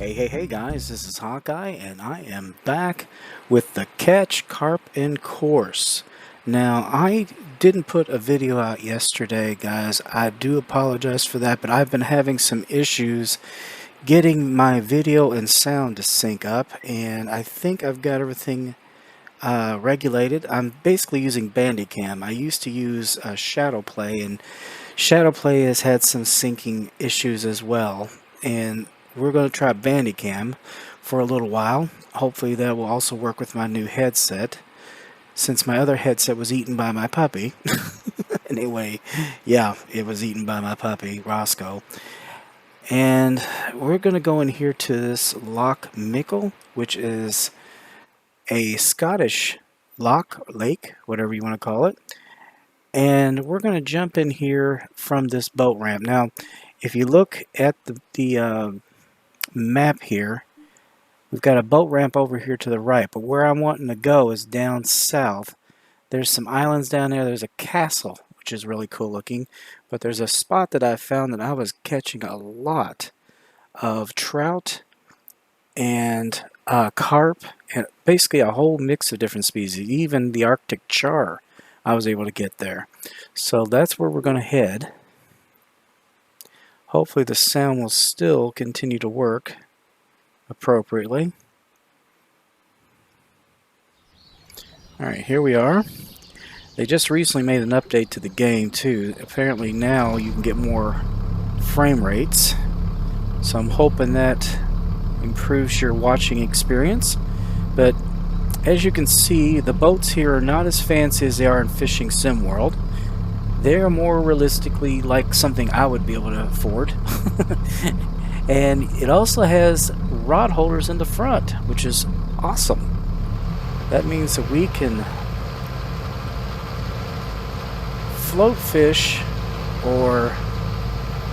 Hey guys, this is Hawkeye and I am back with the catch Carp and Coarse. Now, I didn't put a video out yesterday, guys. I do apologize for that, but I've been having some issues getting my video and sound to sync up, and I think I've got everything regulated. I'm basically using Bandicam. I used to use Shadowplay, and Shadowplay has had some syncing issues as well, and we're going to try Bandicam for a little while. Hopefully that will also work with my new headset, since my other headset was eaten by my puppy. Anyway, yeah, it was eaten by my puppy, Roscoe. And we're going to go in here to this Loch Mickle, which is a Scottish loch, lake, whatever you want to call it. And we're going to jump in here from this boat ramp. Now, if you look at the map here, we've got a boat ramp over here to the right, but where I'm wanting to go is down south. There's some islands down there. There's a castle, which is really cool looking, but there's a spot that I found that I was catching a lot of trout and carp, and basically a whole mix of different species. Even the Arctic char I was able to get there. So that's where we're going to head. Hopefully the sound will still continue to work appropriately. Alright, here we are. They just recently made an update to the game too. Apparently now you can get more frame rates. So I'm hoping that improves your watching experience. But as you can see, the boats here are not as fancy as they are in Fishing Sim World. They're more realistically like something I would be able to afford. And it also has rod holders in the front, which is awesome. That means that we can float fish or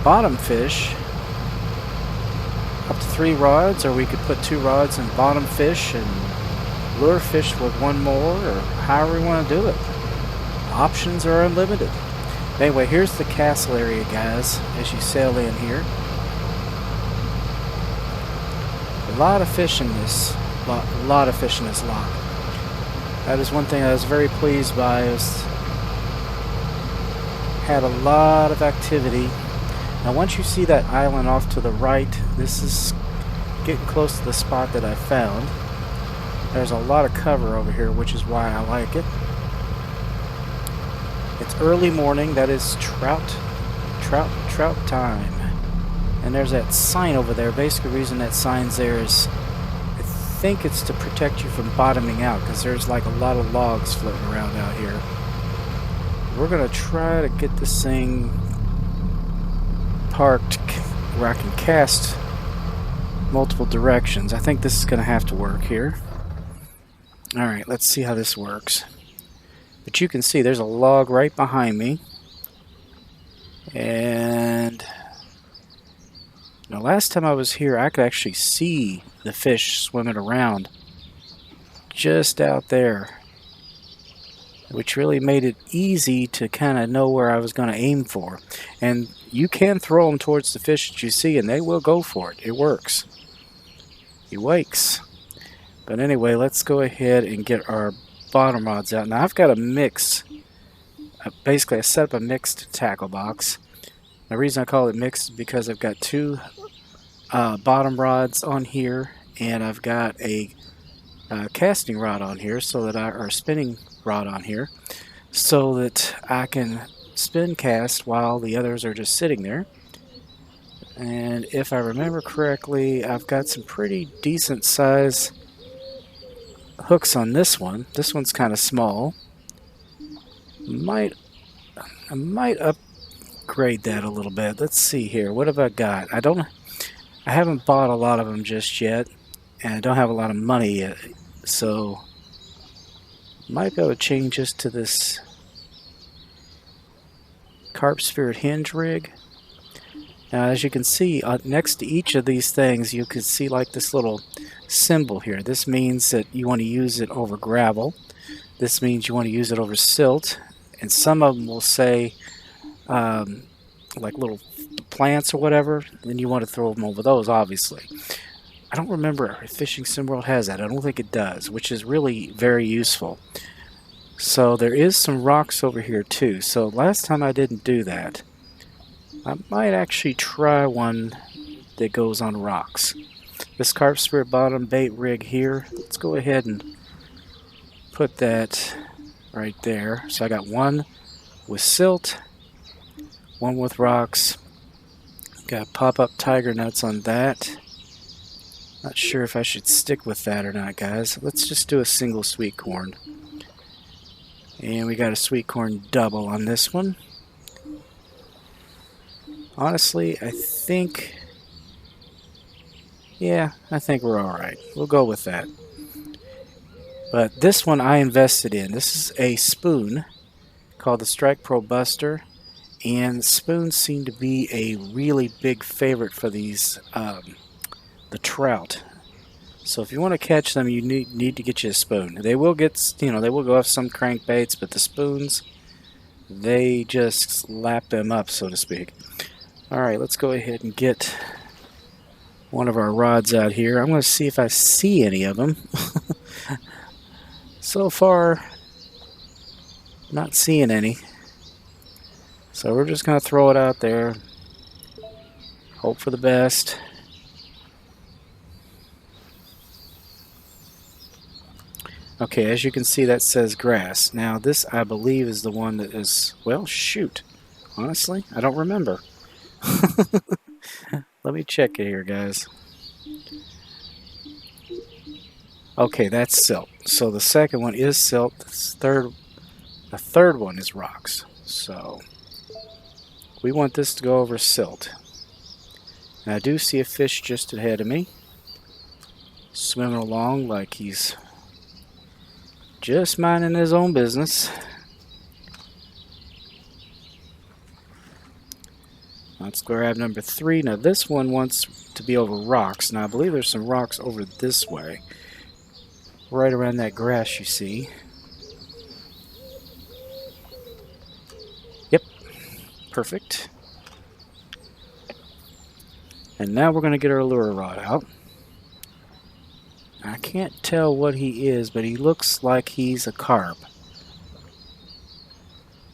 bottom fish up to 3 rods, or we could put 2 rods and bottom fish and lure fish with 1 more, or however we want to do it. Options are unlimited. Anyway, here's the castle area, guys, as you sail in here. A lot of fish in this, lot of fish in this loch. That is one thing I was very pleased by. Had a lot of activity. Now, once you see that island off to the right, this is getting close to the spot that I found. There's a lot of cover over here, which is why I like it. It's early morning. That is trout time. And there's that sign over there. Basically, the reason that sign's there is, I think it's to protect you from bottoming out, because there's like a lot of logs floating around out here. We're gonna try to get this thing parked where I can cast multiple directions. I think this is gonna have to work here. Alright, let's see how this works. But you can see there's a log right behind me. And the last time I was here, I could actually see the fish swimming around just out there, which really made it easy to kind of know where I was going to aim for. And you can throw them towards the fish that you see, and they will go for it. It works. He wakes. But anyway, let's go ahead and get our bottom rods out. Now I've got a mix. Basically, I set up a mixed tackle box. The reason I call it mixed is because I've got 2 bottom rods on here, and I've got a casting rod on here, so that or spinning rod on here, so that I can spin cast while the others are just sitting there. And if I remember correctly, I've got some pretty decent size hooks on this one. This one's kind of small. Might I might upgrade that a little bit. Let's see here. What have I got? I haven't bought a lot of them just yet, and I don't have a lot of money yet, so might be able to change this to this Carp Spirit hinge rig. Now, as you can see, next to each of these things, you can see like this little symbol here. This means that you want to use it over gravel. This means you want to use it over silt. And some of them will say, like little plants or whatever, then you want to throw them over those, obviously. I don't remember if Fishing Sim World has that. I don't think it does, which is really very useful. So there is some rocks over here too. So last time I didn't do that. I might actually try one that goes on rocks. This Carp Spirit bottom bait rig here, let's go ahead and put that right there. So I got one with silt, one with rocks. Got pop-up tiger nuts on that. Not sure if I should stick with that or not, guys. Let's just do a single sweet corn. And we got a sweet corn double on this one. Honestly, I think we're alright. We'll go with that. But this one I invested in. This is a spoon called the Strike Pro Buster. And spoons seem to be a really big favorite for these, the trout. So if you want to catch them, you need to get you a spoon. They will get, they will go off some crankbaits, but the spoons, they just lap them up, so to speak. Alright, let's go ahead and get one of our rods out here. I'm going to see if I see any of them. So far, not seeing any. So we're just going to throw it out there. Hope for the best. Okay, as you can see, that says grass. Now, this, I believe, is the one that is, well, shoot. Honestly, I don't remember. Let me check it here, guys. Okay, that's silt. So the second one is silt. The third one is rocks. So we want this to go over silt. And I do see a fish just ahead of me, swimming along like he's just minding his own business. Let's grab number 3. Now this one wants to be over rocks. Now I believe there's some rocks over this way. Right around that grass you see. Yep. Perfect. And now we're going to get our lure rod out. I can't tell what he is, but he looks like he's a carp.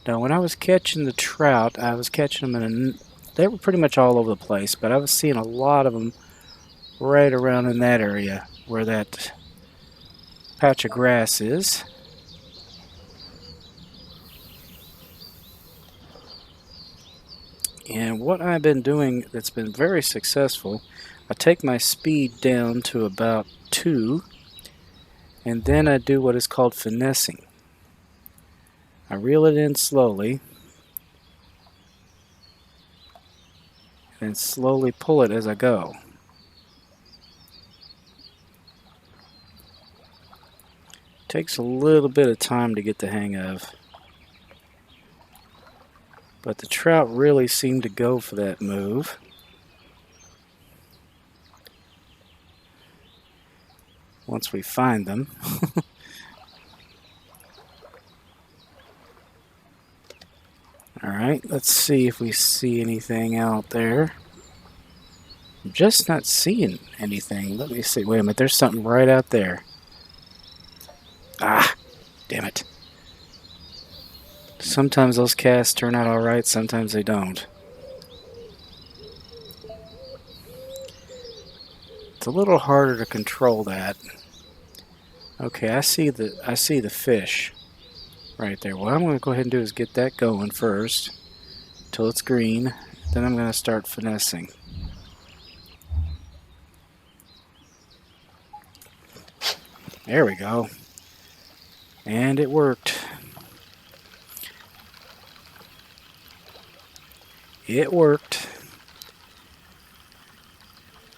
Now when I was catching the trout, I was catching them they were pretty much all over the place, but I was seeing a lot of them right around in that area where that patch of grass is. And what I've been doing that's been very successful, I take my speed down to about 2, and then I do what is called finessing. I reel it in slowly, and slowly pull it as I go. Takes a little bit of time to get the hang of. But the trout really seem to go for that move. Once we find them. Alright, let's see if we see anything out there. I'm just not seeing anything. Let me see. Wait a minute, there's something right out there. Ah, damn it. Sometimes those casts turn out alright, sometimes they don't. It's a little harder to control that. Okay, I see the fish right there. What I'm going to go ahead and do is get that going first till it's green. Then I'm going to start finessing. There we go. And it worked. It worked.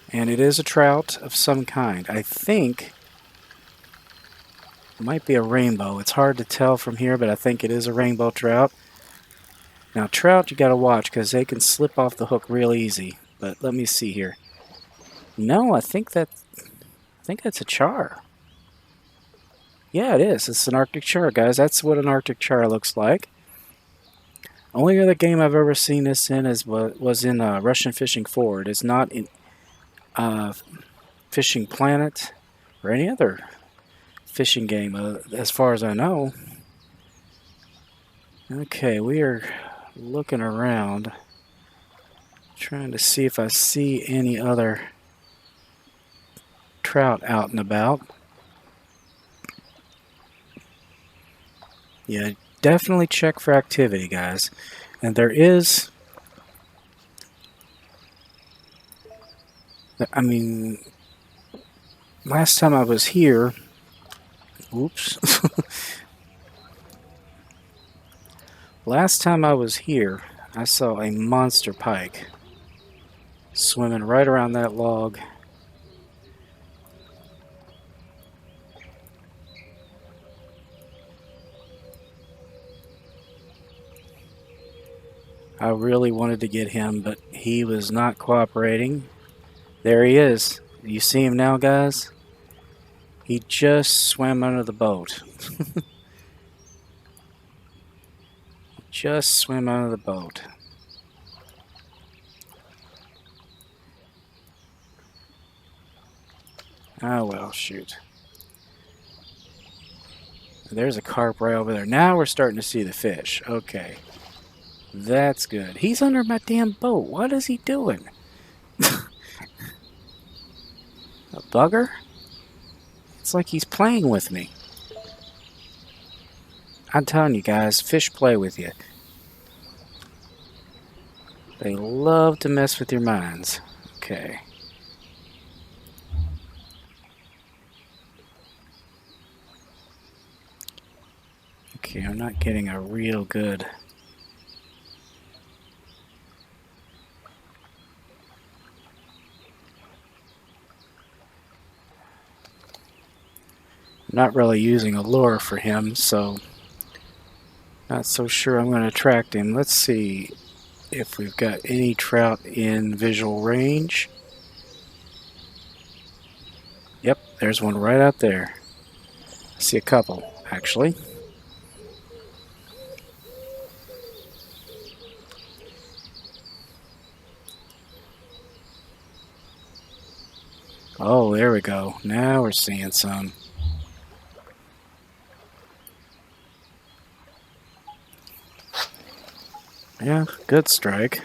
And it is a trout of some kind. I think it might be a rainbow. It's hard to tell from here, but I think it is a rainbow trout. Now, trout, you got to watch because they can slip off the hook real easy. But let me see here. No, I think that's a char. Yeah, it is. It's an Arctic char, guys. That's what an Arctic char looks like. Only other game I've ever seen this in was in Russian Fishing Forward. It's not in Fishing Planet or any other fishing game, as far as I know. Okay, we are looking around, trying to see if I see any other trout out and about. Yeah, definitely check for activity, guys. And there is, I mean, last time I was here, oops. Last time I was here, I saw a monster pike swimming right around that log. I really wanted to get him, but he was not cooperating. There he is. You see him now, guys? He just swam under the boat. Just swam under the boat. Oh, well, shoot. There's a carp right over there. Now we're starting to see the fish. Okay. That's good. He's under my damn boat. What is he doing? A bugger? It's like he's playing with me. I'm telling you guys, fish play with you. They love to mess with your minds. Okay. Okay, I'm not getting a real good... Not really using a lure for him, so not so sure I'm going to attract him. Let's see if we've got any trout in visual range. Yep, there's one right out there. I see a couple, actually. Oh, there we go. Now we're seeing some. Yeah, good strike.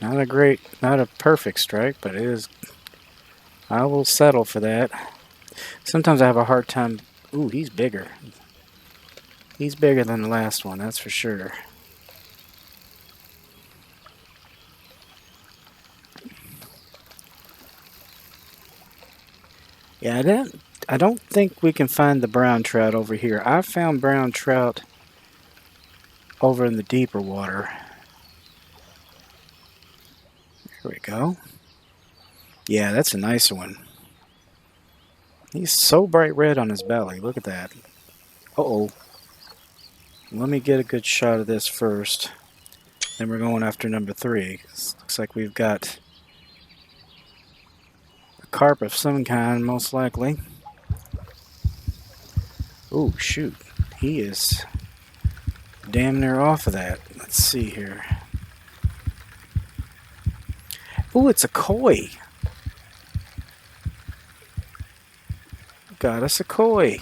Not a perfect strike, but it is. I will settle for that. Sometimes I have a hard time. Ooh, he's bigger. He's bigger than the last one, that's for sure. Yeah, I don't think we can find the brown trout over here. I found brown trout over in the deeper water. Here we go. Yeah, that's a nice one. He's so bright red on his belly. Look at that. Uh-oh. Let me get a good shot of this first. Then we're going after number 3. Looks like we've got a carp of some kind, most likely. Ooh, shoot. He is damn near off of that. Let's see here. Ooh, it's a koi. Got us a koi.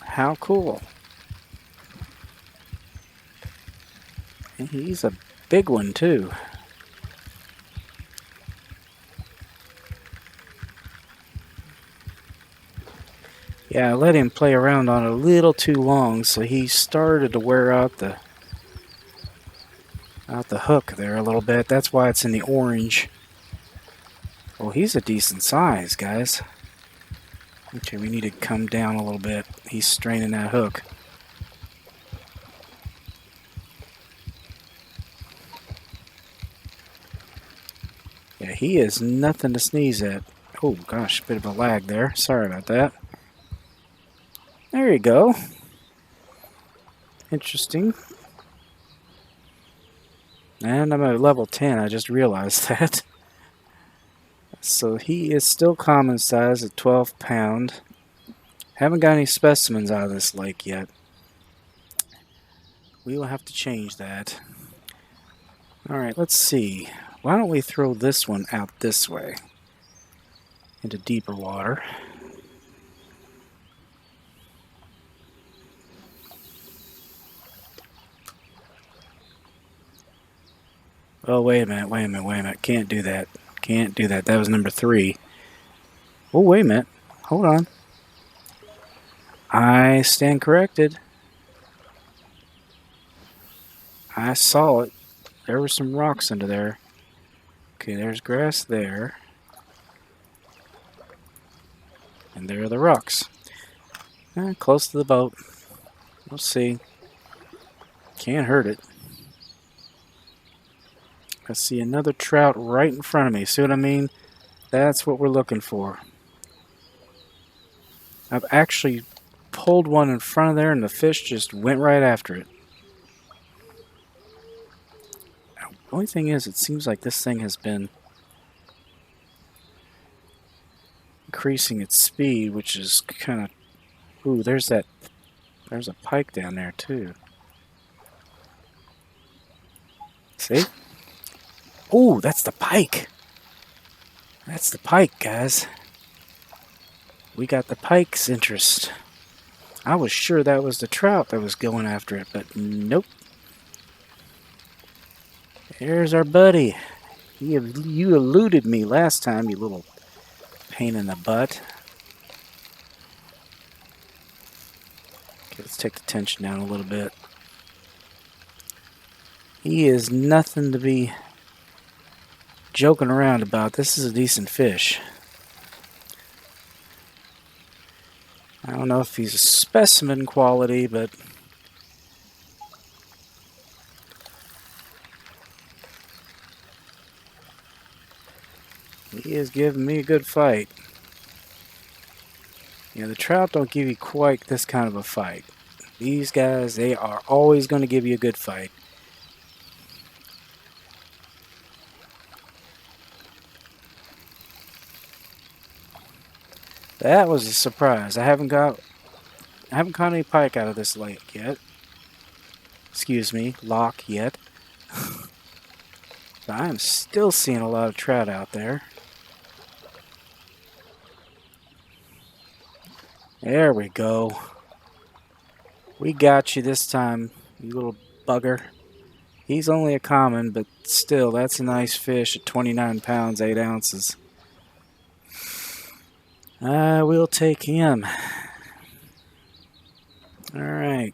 How cool. And he's a big one too. Yeah, I let him play around on it a little too long, so he started to wear out the hook there a little bit. That's why it's in the orange. Well, he's a decent size, guys. Okay, we need to come down a little bit. He's straining that hook. he is nothing to sneeze at. Oh gosh, bit of a lag there. Sorry about that. There you go. Interesting. And I'm at level 10, I just realized that. So he is still common size at 12 pound. Haven't got any specimens out of this lake yet. We will have to change that. Alright, let's see. Why don't we throw this one out this way into deeper water. Oh, wait a minute. Can't do that. Can't do that. That was number 3. Oh, wait a minute. Hold on. I stand corrected. I saw it. There were some rocks under there. Okay, there's grass there. And there are the rocks. Close to the boat. We'll see. Can't hurt it. I see another trout right in front of me. See what I mean? That's what we're looking for. I've actually pulled one in front of there and the fish just went right after it. The only thing is, it seems like this thing has been increasing its speed, which is kind of... Ooh, there's a pike down there too. See? Ooh, that's the pike. That's the pike, guys. We got the pike's interest. I was sure that was the trout that was going after it, but nope. There's our buddy. You eluded me last time, you little pain in the butt. Okay, let's take the tension down a little bit. He is nothing to be joking around about. This is a decent fish. I don't know if he's a specimen quality, but he is giving me a good fight. You know, the trout don't give you quite this kind of a fight. These guys, they are always going to give you a good fight. That was a surprise. I haven't caught any pike out of this lake yet. Excuse me, loch yet. But I am still seeing a lot of trout out there. There we go. We got you this time, you little bugger. He's only a common, but still, that's a nice fish at 29 pounds, 8 ounces. I will take him. Alright.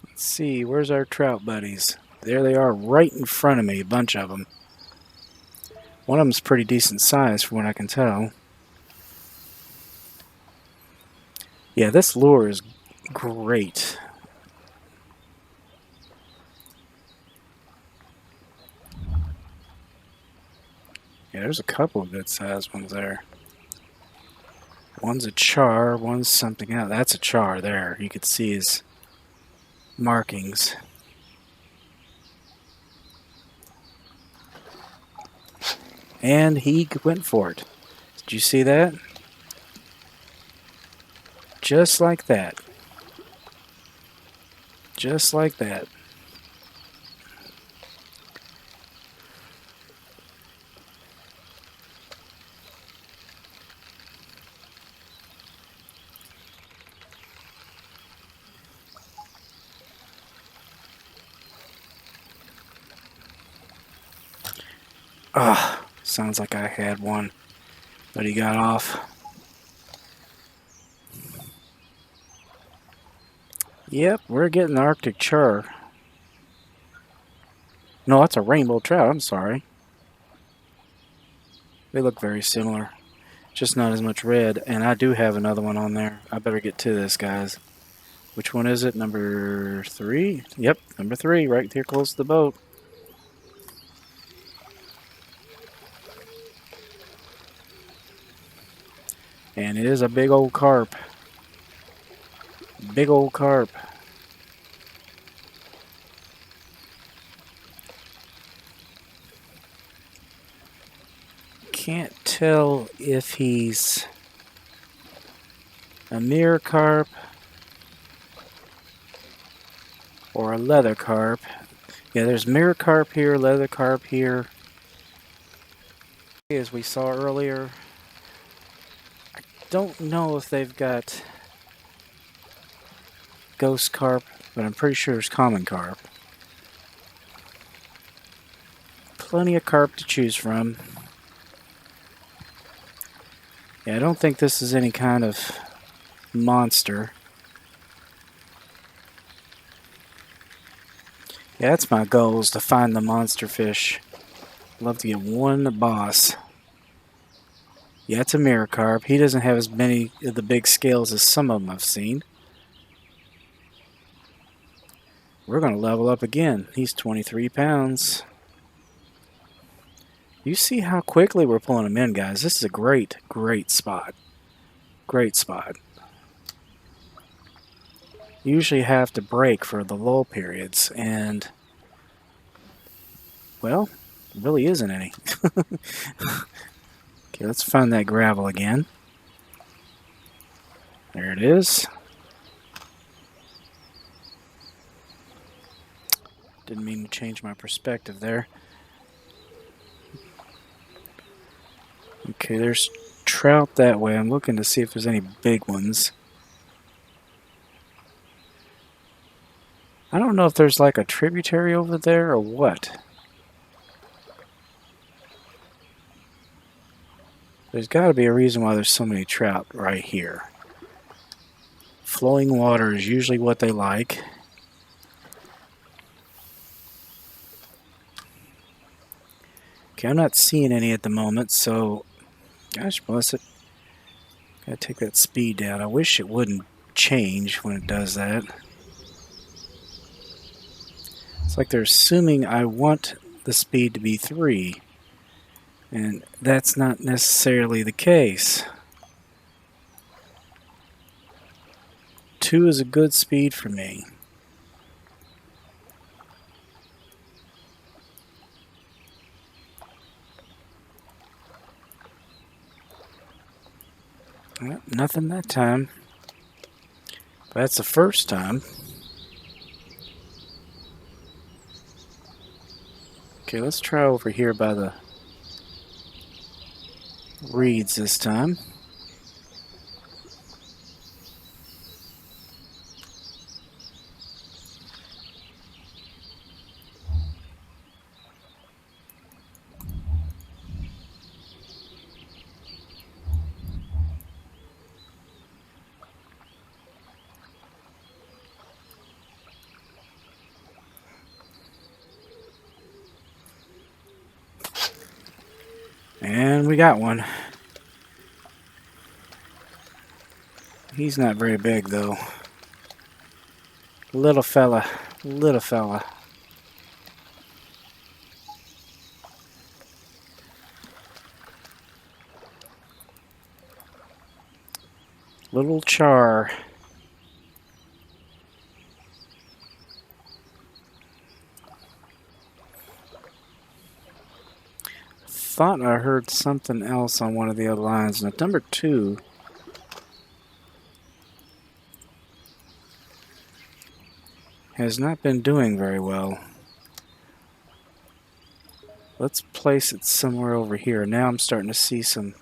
Let's see, where's our trout buddies? There they are right in front of me, a bunch of them. One of them's pretty decent size from what I can tell. Yeah, this lure is great. Yeah, there's a couple of good sized ones there. One's a char, one's something else. That's a char there. You could see his markings. And he went for it. Did you see that? Just like that. Just like that. Ah, sounds like I had one, but he got off. Yep, we're getting the Arctic char. No, that's a rainbow trout, I'm sorry. They look very similar, just not as much red, and I do have another one on there. I better get to this, guys. Which one is it? Number 3? Yep, number 3, right here close to the boat. And it is a big old carp. Big old carp. Can't tell if he's a mirror carp or a leather carp. Yeah, there's mirror carp here, leather carp here. As we saw earlier, I don't know if they've got ghost carp, but I'm pretty sure it's common carp. Plenty of carp to choose from. Yeah, I don't think this is any kind of monster. Yeah, that's my goal, is to find the monster fish. Love to get one boss. Yeah, it's a mirror carp. He doesn't have as many of the big scales as some of them I've seen. We're going to level up again. He's 23 pounds. You see how quickly we're pulling him in, guys. This is a great, great spot. Great spot. You usually have to break for the lull periods, and, well, there really isn't any. Okay, let's find that gravel again. There it is. Didn't mean to change my perspective there. Okay, there's trout that way. I'm looking to see if there's any big ones. I don't know if there's like a tributary over there or what. There's got to be a reason why there's so many trout right here. Flowing water is usually what they like. Okay, I'm not seeing any at the moment, so gosh bless it. Gotta take that speed down. I wish it wouldn't change when it does that. It's like they're assuming I want the speed to be 3. And that's not necessarily the case. 2 is a good speed for me. Well, nothing that time. But that's the first time. Okay, let's try over here by the reeds this time. And we got one. He's not very big though. Little fella, little fella. Little Char. Thought I heard something else on one of the other lines. Now, number 2 has not been doing very well. Let's place it somewhere over here. Now I'm starting to see some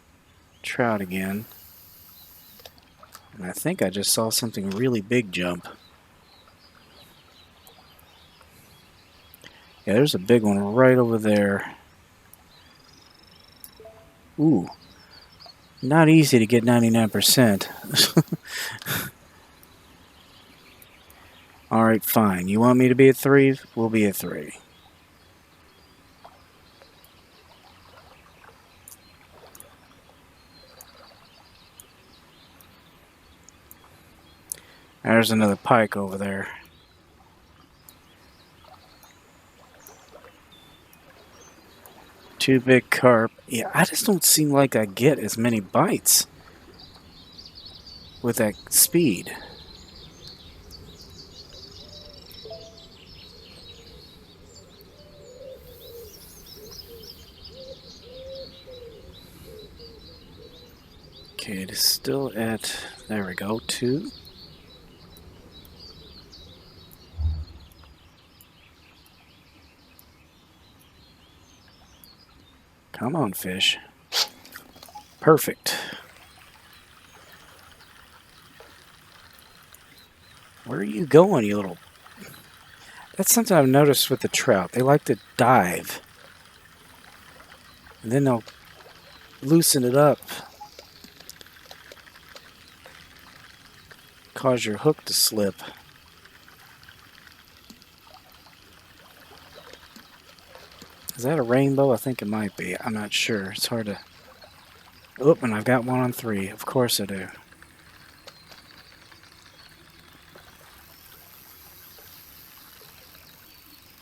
trout again. And I think I just saw something really big jump. Yeah, there's a big one right over there. Ooh, not easy to get 99%. Alright, fine. You want me to be at 3? We'll be at 3. There's another pike over there. Two big carp. Yeah, I just don't seem like I get as many bites. with that speed. Okay, it is still at, there we go, 2. Come on, fish. Perfect. Where are you going, you little... That's something I've noticed with the trout. They like to dive. And then they'll loosen it up. Cause your hook to slip. Is that a rainbow? I think it might be. I'm not sure. It's hard to... Oop, and I've got one on 3. Of course I do.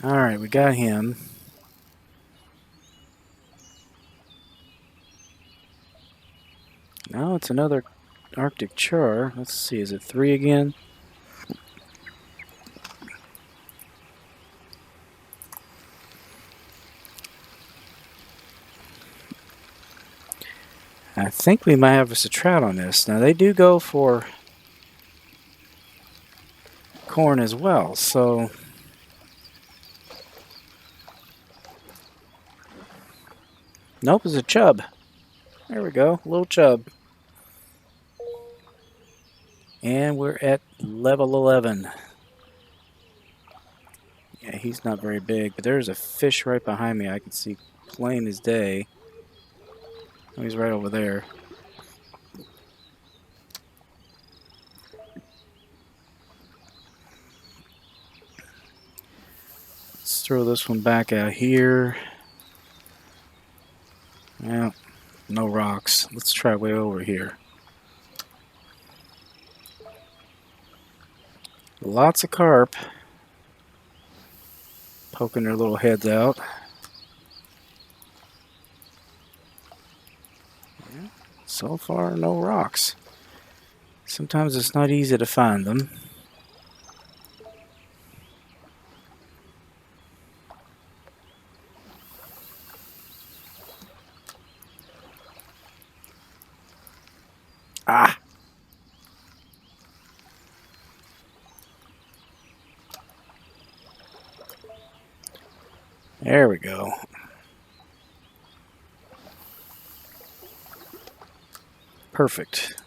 Alright, we got him. Now it's another Arctic char. Let's see, is it 3 again? I think we might have us a trout on this. Now they do go for corn as well, so... Nope, it's a chub. There we go, little chub. And we're at level 11. Yeah, he's not very big, but there's a fish right behind me I can see plain as day. Oh, he's right over there. Let's throw this one back out here. Well, no rocks. Let's try way over here. Lots of carp poking their little heads out. So far, no rocks. Sometimes it's not easy to find them. Ah! There we go. Perfect.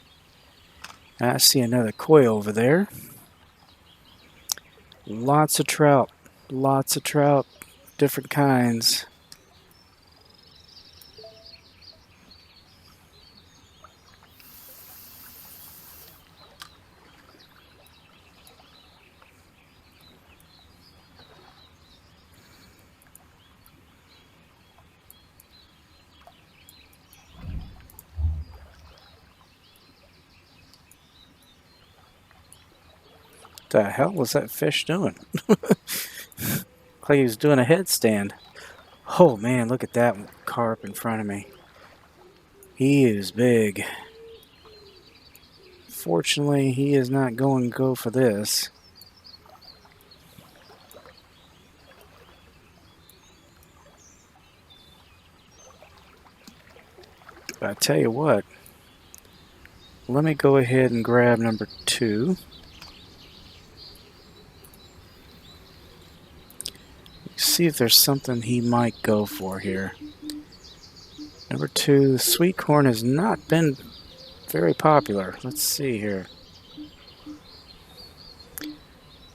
I see another koi over there. Lots of trout. Lots of trout. Different kinds. What the hell was that fish doing? Like he was doing a headstand. Oh man, look at that carp in front of me. He is big. Fortunately, he is not going to go for this. But I tell you what, let me go ahead and grab number 2. See if there's something he might go for here. Number 2, sweet corn has not been very popular. Let's see here.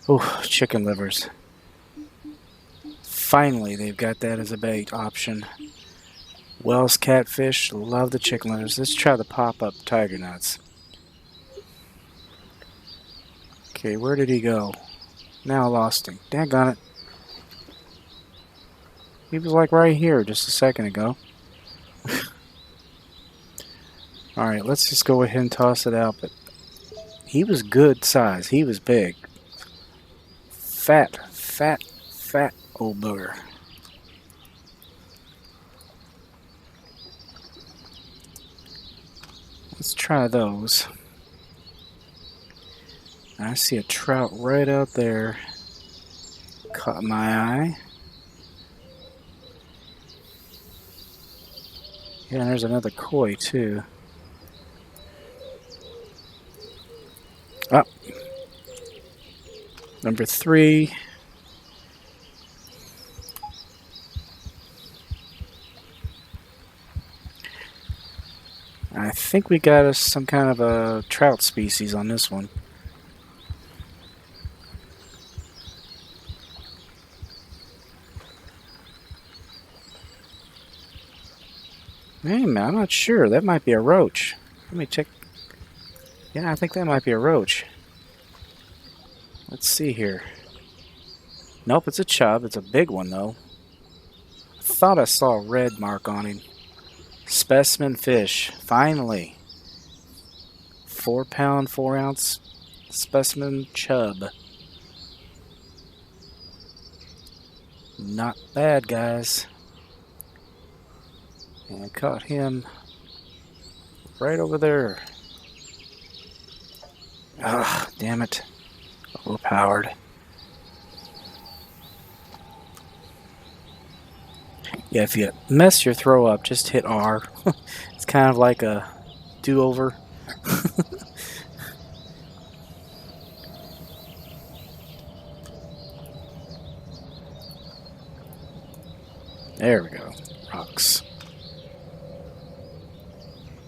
Oh, chicken livers. Finally, they've got that as a bait option. Wells catfish, love the chicken livers. Let's try the pop-up tiger nuts. Okay, where did he go? Now I lost him. Daggone it. He was like right here just a second ago. Alright, let's just go ahead and toss it out. But he was good size. He was big. Fat old booger. Let's try those. I see a trout right out there. Caught my eye. Yeah, and there's another koi too. Up. Number 3. I think we got us some kind of a trout species on this one. Hey, man, I'm not sure. That might be a roach. Let me check. Yeah, I think that might be a roach. Let's see here. Nope, it's a chub. It's a big one, though. I thought I saw a red mark on him. Specimen fish. Finally. 4-pound, 4-ounce specimen chub. Not bad, guys. And I caught him right over there. Ah, damn it. Overpowered. Yeah, if you mess your throw up, just hit R. It's kind of like a do-over. There we go. Rocks.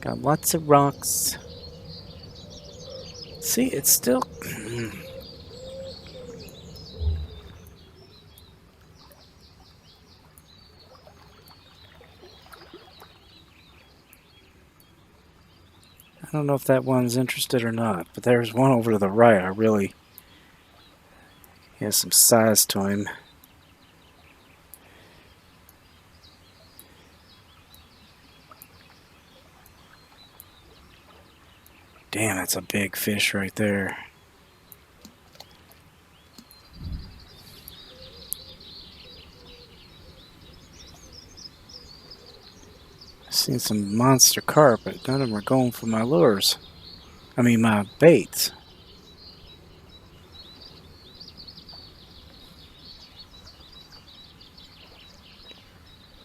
Got lots of rocks. See, it's still... I don't know if that one's interested or not, but there's one over to the right. He has some size to him. Damn, that's a big fish right there. I've seen some monster carp, but none of them are going for my lures. I mean, my baits.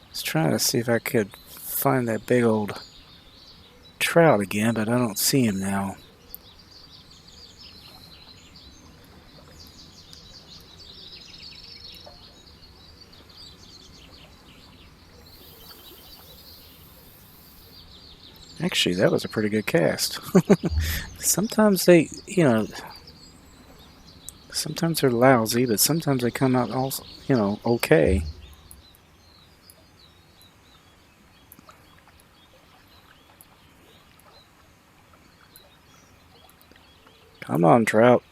I was trying to see if I could find that big old trout again, but I don't see him now. Actually, that was a pretty good cast. Sometimes they, sometimes they're lousy, but sometimes they come out also, okay. Come on, trout.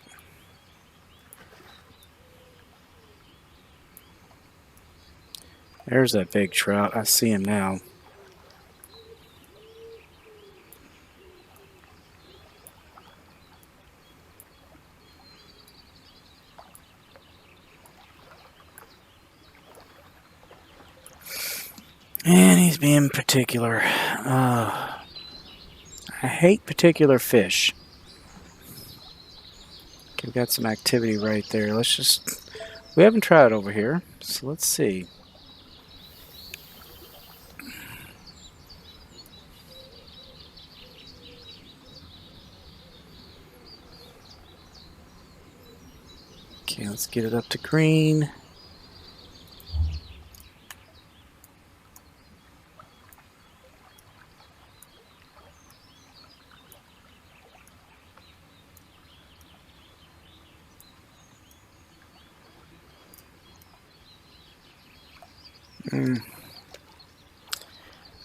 There's that big trout. I see him now. And he's being particular. I hate particular fish. Okay, we've got some activity right there. We haven't tried over here, so let's see. Okay, let's get it up to green.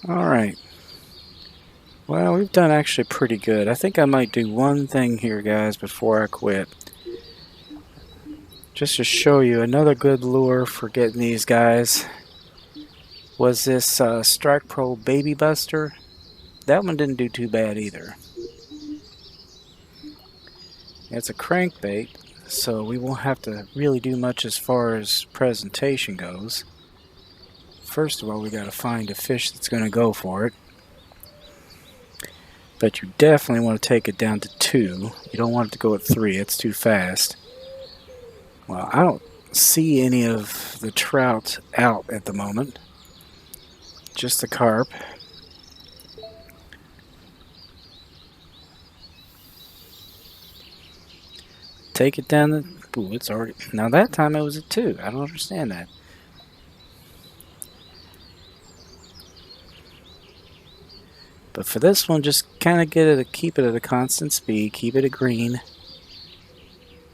Alright. Well, we've done actually pretty good. I think I might do one thing here, guys, before I quit. Just to show you another good lure for getting these guys was this Strike Pro Baby Buster. That one didn't do too bad either. It's a crankbait, so we won't have to really do much as far as presentation goes. First of all, we got to find a fish that's going to go for it. But you definitely want to take it down to 2. You don't want it to go at 3. It's too fast. Well, I don't see any of the trout out at the moment. Just the carp. Take it down the... Ooh, it's already... Now that time it was at 2. I don't understand that. But for this one, just kind of keep it at a constant speed. Keep it at green.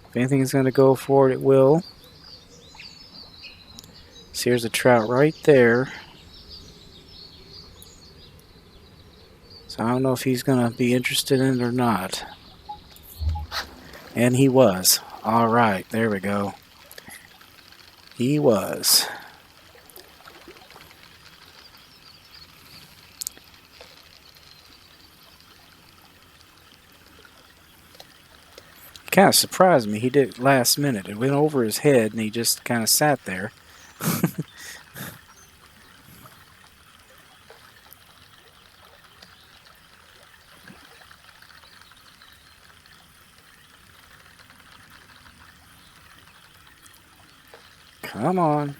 If anything is going to go for it, it will. So here's a trout right there. So I don't know if he's going to be interested in it or not. And he was. All right, there we go. He was. Kind of surprised me. He did it last minute. It went over his head, and he just kind of sat there. Come on.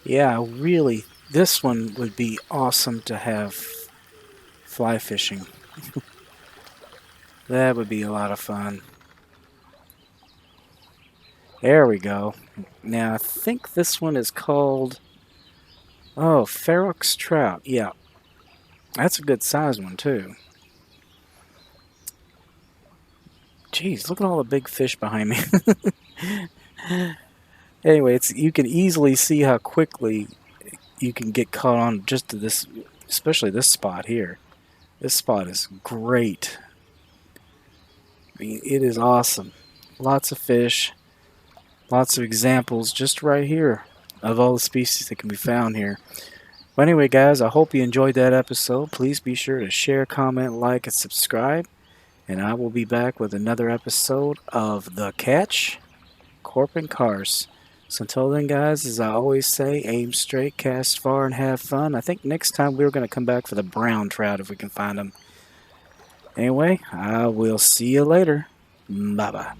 Yeah, really, this one would be awesome to have fly fishing. That would be a lot of fun. There we go. Now, I think this one is called... Oh, Ferox Trout. Yeah. That's a good size one, too. Jeez, look at all the big fish behind me. Anyway, you can easily see how quickly you can get caught on just to this, especially this spot here. This spot is great. I mean, it is awesome. Lots of fish. Lots of examples just right here of all the species that can be found here. But anyway, guys, I hope you enjoyed that episode. Please be sure to share, comment, like, and subscribe. And I will be back with another episode of The Catch, Carp and Coarse. So until then, guys, as I always say, aim straight, cast far, and have fun. I think next time we're going to come back for the brown trout if we can find them. Anyway, I will see you later. Bye-bye.